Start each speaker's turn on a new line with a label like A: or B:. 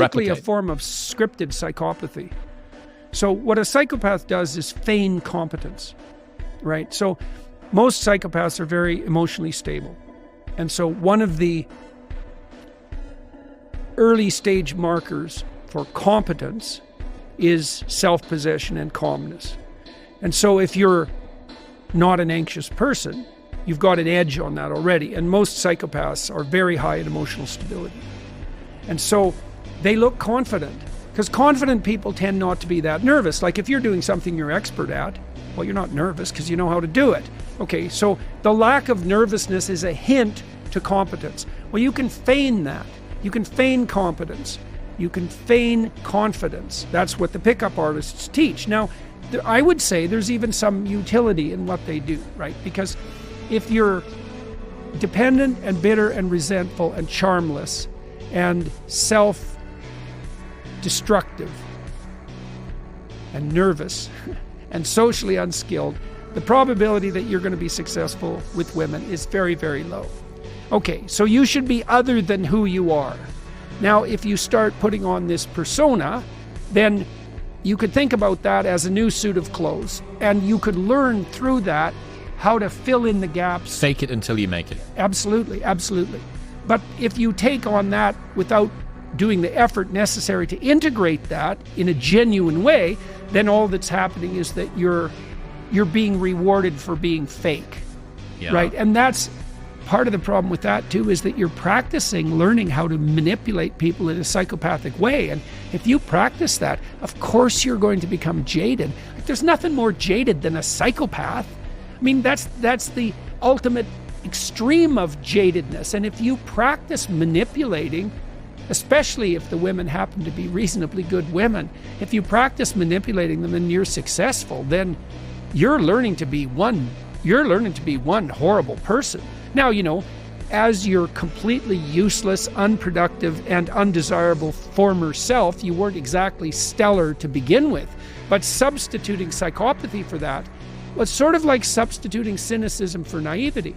A: basically a
B: replicate.
A: form of scripted psychopathy. So what a psychopath does is feign competence, right? So most psychopaths are very emotionally stable. And so one of the early stage markers for competence is self-possession and calmness. And so if you're not an anxious person, you've got an edge on that already. And most psychopaths are very high in emotional stability. And so they look confident, because confident people tend not to be that nervous. Like if you're doing something you're expert at, well, you're not nervous because you know how to do it. Okay, so the lack of nervousness is a hint to competence. Well, you can feign that. You can feign competence. You can feign confidence. That's what the pickup artists teach. Now, I would say there's even some utility in what they do, right? Because if you're dependent and bitter and resentful and charmless and self-destructive and nervous and socially unskilled, the probability that you're going to be successful with women is very, very low. Okay, so you should be other than who you are. Now, if you start putting on this persona, then you could think about that as a new suit of clothes, and you could learn through that how to fill in the gaps.
B: Fake it until you make it.
A: Absolutely, absolutely. But if you take on that without doing the effort necessary to integrate that in a genuine way, then all that's happening is that you're being rewarded for being fake, right? And that's part of the problem with that too, is that you're practicing learning how to manipulate people in a psychopathic way. And if you practice that, of course you're going to become jaded. Like, there's nothing more jaded than a psychopath. I mean, that's the ultimate extreme of jadedness. And if you practice manipulating, especially if the women happen to be reasonably good women, if you practice manipulating them and you're successful, then you're learning to be one horrible person. Now, you know, as your completely useless, unproductive, and undesirable former self, you weren't exactly stellar to begin with. But substituting psychopathy for that was sort of like substituting cynicism for naivety.